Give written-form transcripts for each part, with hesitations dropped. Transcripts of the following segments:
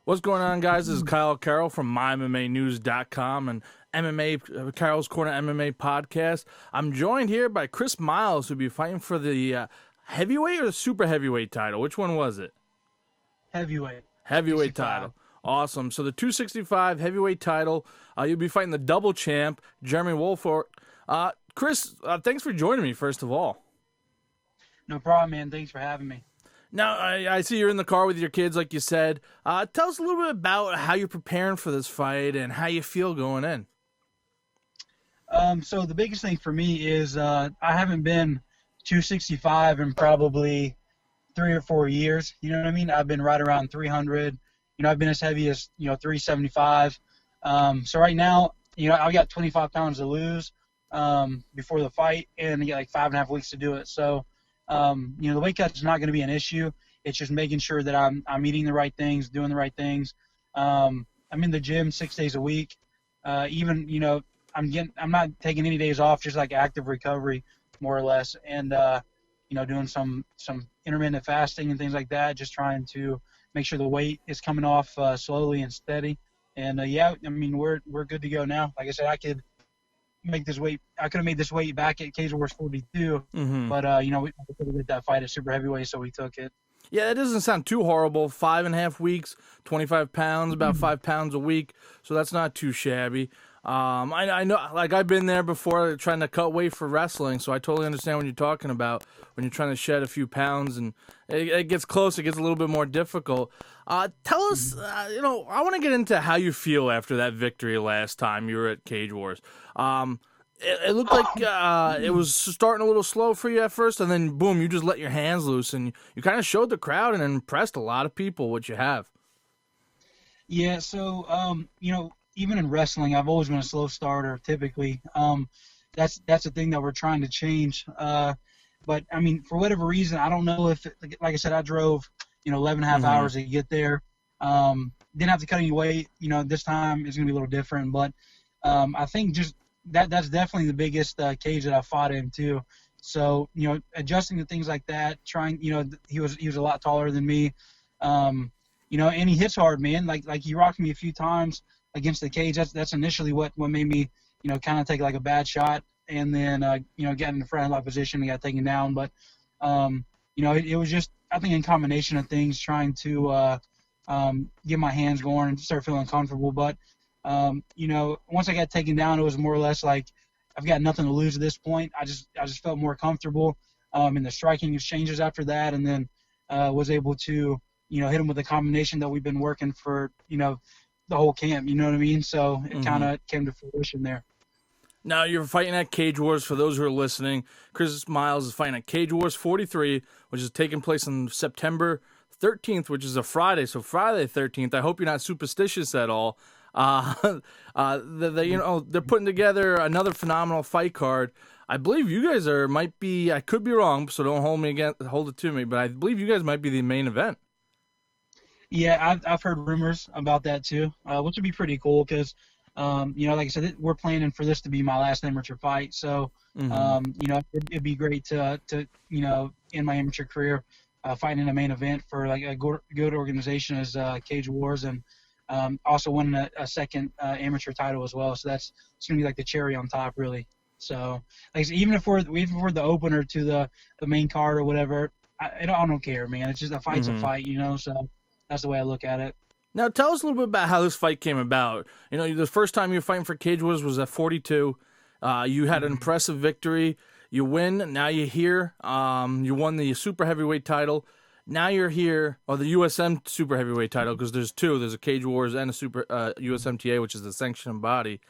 What's going on, guys? This is Carroll from MyMMAnews.com and Carroll's Corner MMA podcast. I'm joined here by Chris Miles, who'll be fighting for the heavyweight or the super heavyweight title. Which one was it? Heavyweight. Heavyweight title. Awesome. So the 265 heavyweight title, you'll be fighting the double champ, Jeremy Woolfolk. Chris, thanks for joining me, first of all. No problem, man. Thanks for having me. Now, I see you're in the car with your kids, like you said. Tell us a little bit about how you're preparing for this fight and how you feel going in. So the biggest thing for me is I haven't been 265 in probably 3 or 4 years. You know what I mean? I've been right around 300. I've been as heavy as, 375. So right now, I've got 25 pounds to lose before the fight, and I get like 5.5 weeks to do it. So, the weight cut is not going to be an issue. It's just making sure that I'm eating the right things, doing the right things. I'm in the gym 6 days a week. I'm not taking any days off, just like active recovery, more or less, and doing some intermittent fasting and things like that. Just trying to make sure the weight is coming off slowly and steady. And we're good to go now. Like I said, I could make this weight. I could have made this weight back at Cage Wars 42, but we couldn't get that fight at super heavyweight, so we took it. Yeah, it doesn't sound too horrible. 5.5 weeks, 25 pounds, about 5 pounds a week, so that's not too shabby. I know, like, I've been there before trying to cut weight for wrestling, so I totally understand what you're talking about when you're trying to shed a few pounds, and it gets close, it gets a little bit more difficult. Tell us, I want to get into how you feel after that victory last time you were at Cage Wars. It looked like it was starting a little slow for you at first, and then, boom, you just let your hands loose, and you kind of showed the crowd and impressed a lot of people what you have. Yeah, so, even in wrestling, I've always been a slow starter, typically. That's the thing that we're trying to change. But, for whatever reason, I don't know if, like I said, I drove, 11 and a half hours to get there. Didn't have to cut any weight. This time it's going to be a little different. But I think just that's definitely the biggest cage that I fought in, too. So, adjusting to things like that, trying, he was a lot taller than me. And he hits hard, man. Like he rocked me a few times against the cage. That's initially what made me, kind of take like a bad shot, and then get in the front line position and got taken down. But it was just, I think, in combination of things, trying to get my hands going and start feeling comfortable. But once I got taken down, it was more or less like I've got nothing to lose at this point. I just felt more comfortable in the striking exchanges after that, and then was able to hit him with a combination that we've been working for the whole camp. You know what I mean? So it kind of came to fruition there. Now, you're fighting at Cage Wars. For those who are listening, Chris Miles is fighting at Cage Wars 43, which is taking place on September 13th, which is a Friday. So Friday 13th. I hope you're not superstitious at all. They're putting together another phenomenal fight card. I believe you guys might be. I could be wrong, so don't hold it to me. But I believe you guys might be the main event. Yeah, I've heard rumors about that too, which would be pretty cool because. Like I said, we're planning for this to be my last amateur fight. So, it'd be great to in my amateur career, fighting in a main event for like a good organization as Cage Wars, and also winning a second amateur title as well. So it's going to be like the cherry on top, really. So, like I said, even if we're the opener to the main card or whatever, I don't care, man. It's just a fight's a fight, So that's the way I look at it. Now, tell us a little bit about how this fight came about. The first time you were fighting for Cage Wars was at 42. You had an impressive victory. You win. Now you're here. You won the super heavyweight title. Now you're here, or the USM super heavyweight title, because there's two. There's a Cage Wars and a super USMTA, which is the sanctioned body.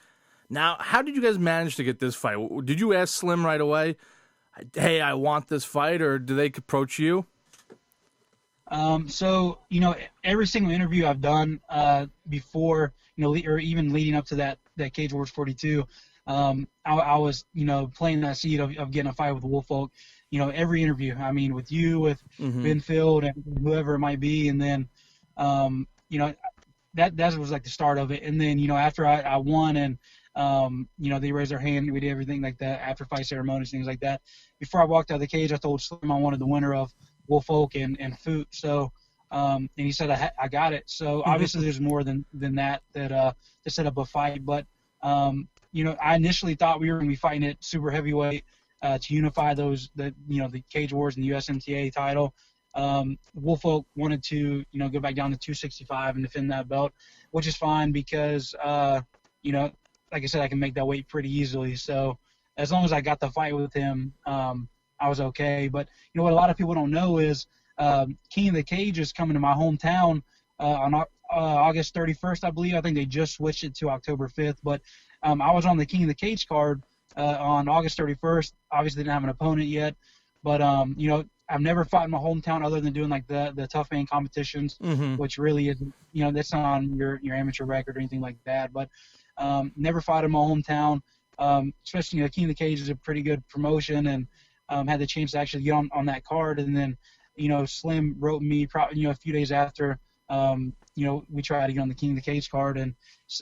Now, how did you guys manage to get this fight? Did you ask Slim right away, hey, I want this fight, or did they approach you? So, every single interview I've done before, or even leading up to that Cage Wars 42, I was, playing that seed of getting a fight with Woolfolk. Every interview, with you, with Benfield, and whoever it might be. And then, that was like the start of it. And then, after I won and, they raised their hand, we did everything like that, after fight ceremonies, things like that. Before I walked out of the cage, I told Slim I wanted the winner of Woolfolk and Foot. So And he said, I got it. So obviously there's more than that to set up a fight. But, I initially thought we were going to be fighting at super heavyweight to unify the Cage Wars and the USMTA title. Woolfolk wanted to, go back down to 265 and defend that belt, which is fine because, like I said, I can make that weight pretty easily. So as long as I got the fight with him, I was okay. But what a lot of people don't know is King of the Cage is coming to my hometown on August 31st, I believe. I think they just switched it to October 5th. But I was on the King of the Cage card on August 31st. Obviously didn't have an opponent yet. But, I've never fought in my hometown other than doing like the tough man competitions, which really isn't, that's not on your amateur record or anything like that. But never fought in my hometown. Especially, King of the Cage is a pretty good promotion, and had the chance to actually get on that card. And then, Slim wrote me probably, a few days after, we tried to get on the King of the Cage card, and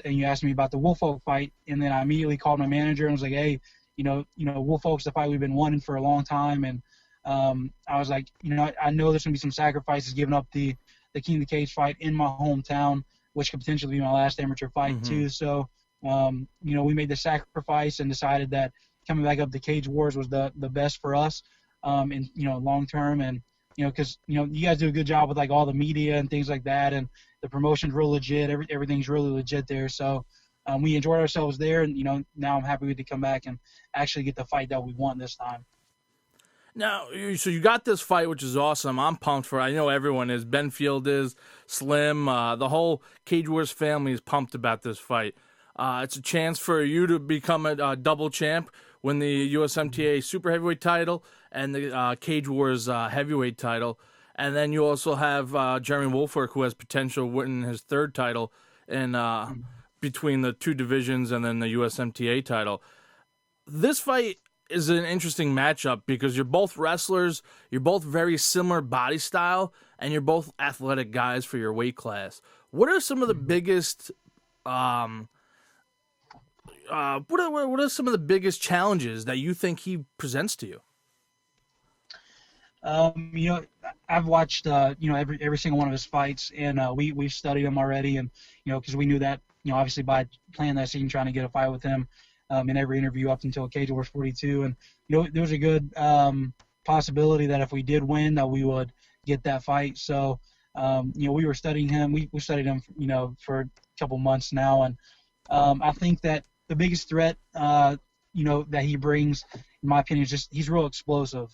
you asked me about the Woolfolk fight, and then I immediately called my manager and was like, hey, Woolfolk's the fight we've been wanting for a long time, and I was like, I know there's gonna be some sacrifices giving up the King of the Cage fight in my hometown, which could potentially be my last amateur fight too. So, we made the sacrifice and decided that coming back up to Cage Wars was the best for us, in long term, and because you guys do a good job with like all the media and things like that, and the promotion's real legit. Everything's really legit there. So we enjoyed ourselves there, and now I'm happy to come back and actually get the fight that we want this time. Now, so you got this fight, which is awesome. I'm pumped for it. I know everyone is. Benfield is, Slim, the whole Cage Wars family is pumped about this fight. It's a chance for you to become a double champ, win the USMTA Super Heavyweight title and the Cage Wars Heavyweight title. And then you also have Jeremy Woolfolk, who has potential winning his third title in between the two divisions and then the USMTA title. This fight is an interesting matchup because you're both wrestlers, you're both very similar body style, and you're both athletic guys for your weight class. What are some of the biggest what are some of the biggest challenges that you think he presents to you? I've watched every single one of his fights, and we've studied him already, and because we knew that obviously by playing that scene, trying to get a fight with him in every interview up until Cage Wars 42, and there was a good possibility that if we did win, that we would get that fight. So we were studying him. We studied him for a couple months now, and I think that the biggest threat that he brings, in my opinion, is just he's real explosive.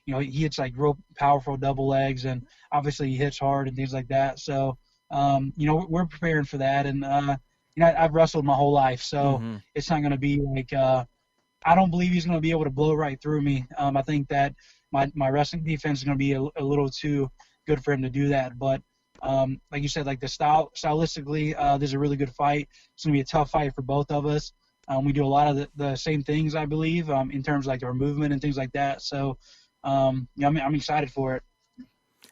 He hits like real powerful double legs, and obviously he hits hard and things like that. So, we're preparing for that. And, I've wrestled my whole life, so it's not going to be like I don't believe he's going to be able to blow right through me. I think that my wrestling defense is going to be a little too good for him to do that. But like you said, like stylistically, there's a really good fight. It's going to be a tough fight for both of us. We do a lot of the same things, I believe, in terms of like our movement and things like that. So, I'm excited for it.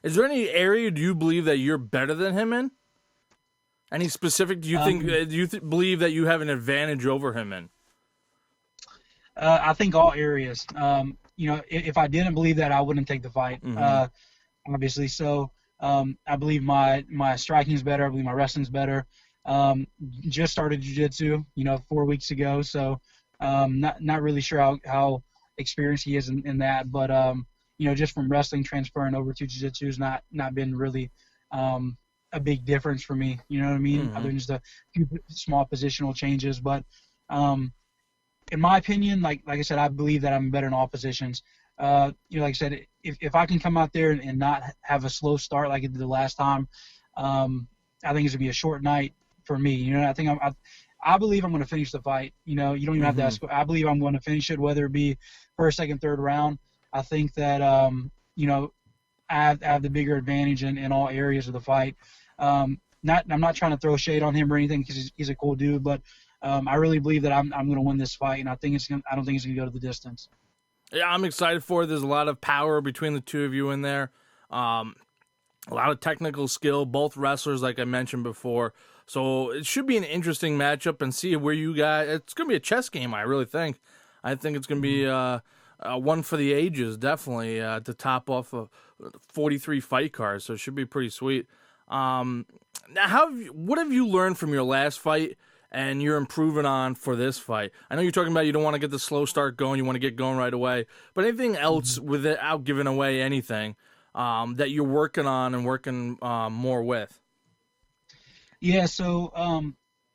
Is there any area do you believe that you're better than him in? Any specific? Do you think? Do you believe that you have an advantage over him in? I think all areas. If I didn't believe that, I wouldn't take the fight. Obviously, so I believe my striking is better. I believe my wrestling is better. Just started jiu-jitsu, 4 weeks ago, so not really sure how experienced he is in that, but just from wrestling transferring over to jiu-jitsu has not been really a big difference for me. You know what I mean? Other than just a few small positional changes, but in my opinion, like I said, I believe that I'm better in all positions. Like I said, if I can come out there and not have a slow start like I did the last time, I think it's gonna be a short night for me. I believe I'm going to finish the fight. You don't even have to ask. I believe I'm going to finish it, whether it be first, second, third round. I think that I have the bigger advantage in all areas of the fight. I'm not trying to throw shade on him or anything because he's a cool dude, but I really believe that I'm going to win this fight, and I don't think it's going to go to the distance. Yeah, I'm excited for it. There's a lot of power between the two of you in there. A lot of technical skill, both wrestlers, like I mentioned before. So it should be an interesting matchup and see where you guys. It's going to be a chess game, I really think. I think it's going to be one for the ages, definitely, to top off 43 fight cards, so it should be pretty sweet. Now, what have you learned from your last fight and you're improving on for this fight? I know you're talking about you don't want to get the slow start going, you want to get going right away, but anything else without giving away anything that you're working on and working more with? Yeah, so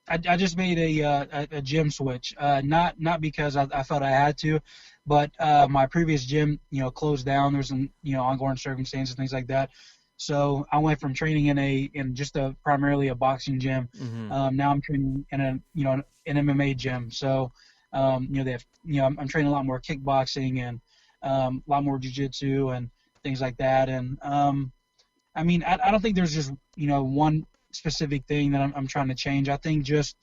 I just made a gym switch. Not because I felt I had to, but my previous gym, closed down. There was some, ongoing circumstances, things like that. So I went from training in just primarily a boxing gym. Mm-hmm. Now I'm training in an MMA gym. So they have, I'm training a lot more kickboxing and a lot more jiu-jitsu and things like that. And I mean, I don't think there's just one specific thing that I'm trying to change. I think just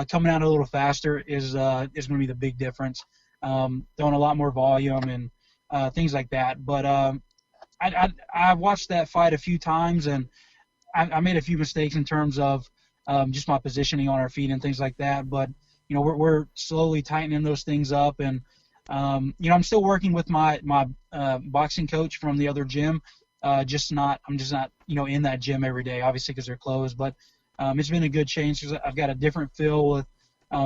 coming out a little faster is going to be the big difference. Throwing a lot more volume and things like that. But I watched that fight a few times, and I made a few mistakes in terms of just my positioning on our feet and things like that. But we're slowly tightening those things up, and I'm still working with my boxing coach from the other gym. I'm just not in that gym every day, obviously because they're closed. But it's been a good change because I've got a different feel with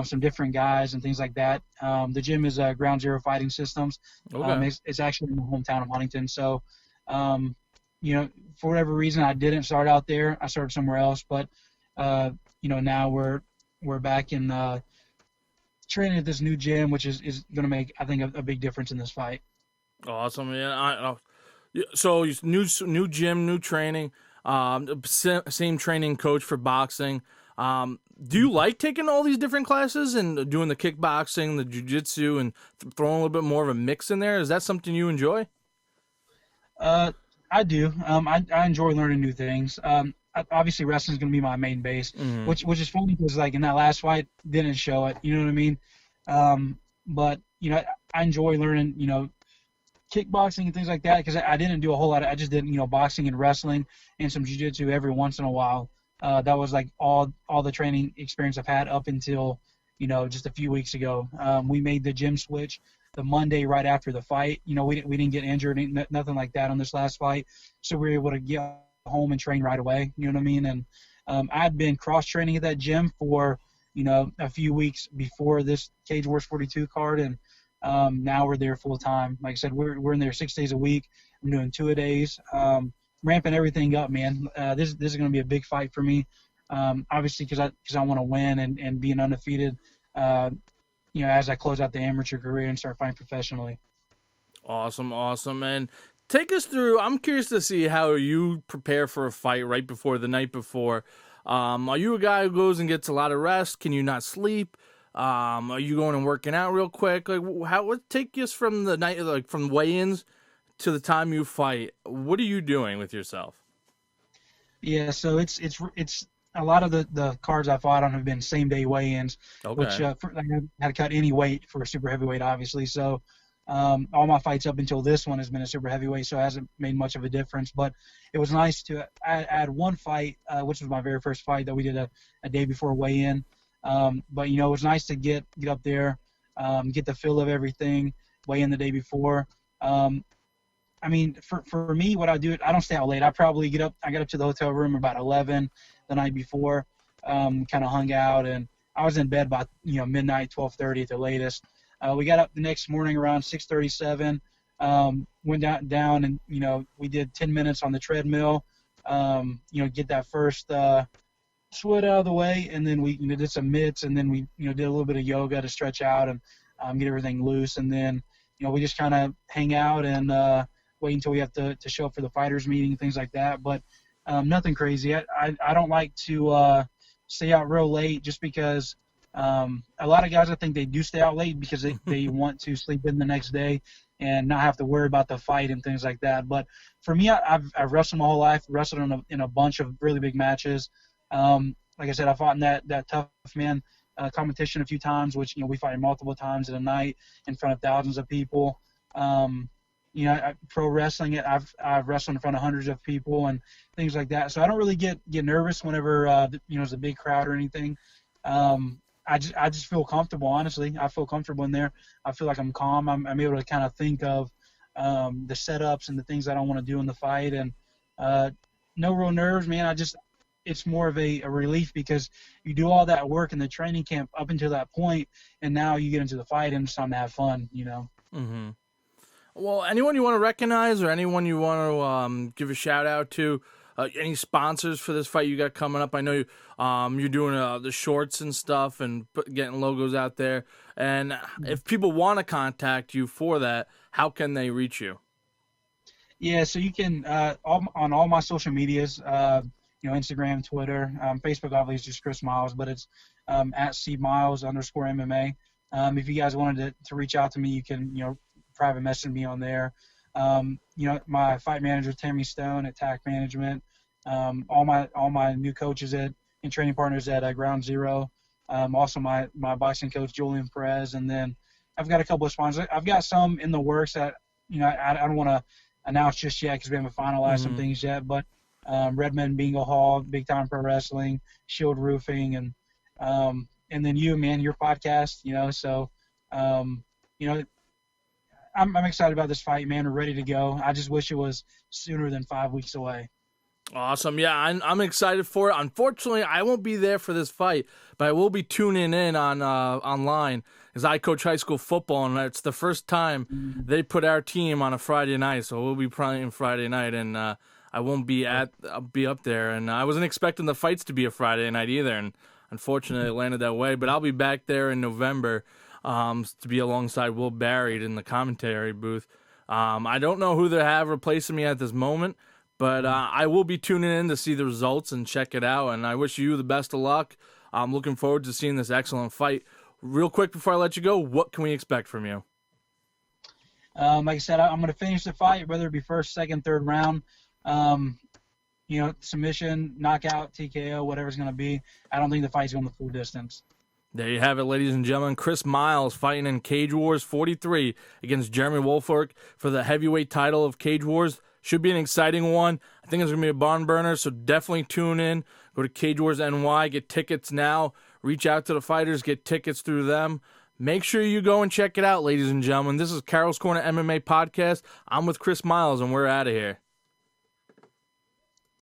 some different guys and things like that. The gym is Ground Zero Fighting Systems. Okay. It's actually in the hometown of Huntington. So, for whatever reason, I didn't start out there. I started somewhere else. But now we're back in training at this new gym, which is going to make, I think, a big difference in this fight. Awesome, yeah. So new gym, new training, same training coach for boxing. Do you like taking all these different classes and doing the kickboxing, the jiu-jitsu, and throwing a little bit more of a mix in there? Is that something you enjoy? I do. I enjoy learning new things. Obviously, wrestling is going to be my main base, Mm-hmm. which is funny because like in that last fight, didn't show it. You know what I mean? But I enjoy learning kickboxing and things like that because I didn't do a whole lot. I just did boxing and wrestling and some jiu-jitsu every once in a while. That was like all the training experience I've had up until just a few weeks ago. We made the gym switch the Monday right after the fight. We didn't get injured, nothing like that on this last fight, so we were able to get home and train right away. You know what I mean? And I'd been cross training at that gym for a few weeks before this Cage Wars 42 card, and now we're there full time. Like I said, we're in there 6 days a week. I'm doing 2-a-days, ramping everything up, man. This is going to be a big fight for me, obviously because I want to win and be an undefeated. As I close out the amateur career and start fighting professionally. Awesome. And take us through. I'm curious to see how you prepare for a fight right before the night before. Are you a guy who goes and gets a lot of rest? Can you not sleep? Are you going and working out real quick? Like, what take us from the night, like from weigh-ins to the time you fight? What are you doing with yourself? Yeah, so it's a lot of the cards I fought on have been same day weigh-ins, Okay. which I had to cut any weight for a super heavyweight, obviously. So all my fights up until this one has been a super heavyweight, so it hasn't made much of a difference. But it was nice to I had one fight, which was my very first fight that we did a day before weigh-in. But it was nice to get up there, get the feel of everything, weigh in the day before. I mean, for me, what I do, I don't stay out late. I got up to the hotel room about 11 the night before, kind of hung out, and I was in bed by midnight, 12:30 at the latest. We got up the next morning around 6:37, went down and we did 10 minutes on the treadmill, get that first sweat out of the way, and then we did some mitts, and then we did a little bit of yoga to stretch out and get everything loose, and then we just kind of hang out and wait until we have to show up for the fighters meeting, things like that. But nothing crazy. I don't like to stay out real late just because a lot of guys, I think they do stay out late because they want to sleep in the next day and not have to worry about the fight and things like that. But for me, I've wrestled my whole life, wrestled in a bunch of really big matches. Like I said, I fought in that tough man competition a few times, which we fight multiple times in a night in front of thousands of people. Pro wrestling, I've wrestled in front of hundreds of people and things like that. So I don't really get nervous whenever there's a big crowd or anything. I just feel comfortable. Honestly, I feel comfortable in there. I feel like I'm calm. I'm able to kind of think of the setups and the things I don't want to do in the fight, and no real nerves, man. It's more of a relief because you do all that work in the training camp up until that point, and now you get into the fight and it's time to have fun, you know. Mm-hmm. Well, anyone you want to recognize or anyone you want to give a shout out to? Any sponsors for this fight you got coming up? I know you're doing the shorts and stuff and getting logos out there. And if people want to contact you for that, how can they reach you? Yeah, so you can on all my social medias, Instagram, Twitter, Facebook. Obviously, is just Chris Miles, but it's at @cmiles_MMA. If you guys wanted to reach out to me, you can private message me on there. My fight manager Tammy Stone at TAC Management. All my new coaches and training partners at Ground Zero. Also my boxing coach Julian Perez, and then I've got a couple of sponsors. I've got some in the works that I don't want to announce just yet because we haven't finalized some things yet. But Redmond Bingo Hall, Big Time Pro Wrestling, Shield Roofing, and then you, man, your podcast. So I'm excited about this fight, man. We're ready to go. I just wish it was sooner than 5 weeks away. Awesome. Yeah, I'm excited for it. Unfortunately, I won't be there for this fight, but I will be tuning in on online because I coach high school football, and it's the first time they put our team on a Friday night, so we'll be playing Friday night, and I won't be I'll be up there. And I wasn't expecting the fights to be a Friday night either, and unfortunately it landed that way. But I'll be back there in November to be alongside Will Barry in the commentary booth. I don't know who they have replacing me at this moment, but I will be tuning in to see the results and check it out, and I wish you the best of luck. I'm looking forward to seeing this excellent fight. Real quick before I let you go, what can we expect from you? Like I said, I'm going to finish the fight, whether it be first, second, third round. Submission, knockout, TKO, whatever it's going to be. I don't think the fight's going the full distance. There you have it, ladies and gentlemen. Chris Miles fighting in Cage Wars 43 against Jeremy Woolfolk for the heavyweight title of Cage Wars. Should be an exciting one. I think it's going to be a barn burner, so definitely tune in. Go to Cage Wars NY, get tickets now. Reach out to the fighters, get tickets through them. Make sure you go and check it out, ladies and gentlemen. This is Carroll's Corner MMA Podcast. I'm with Chris Miles, and we're out of here.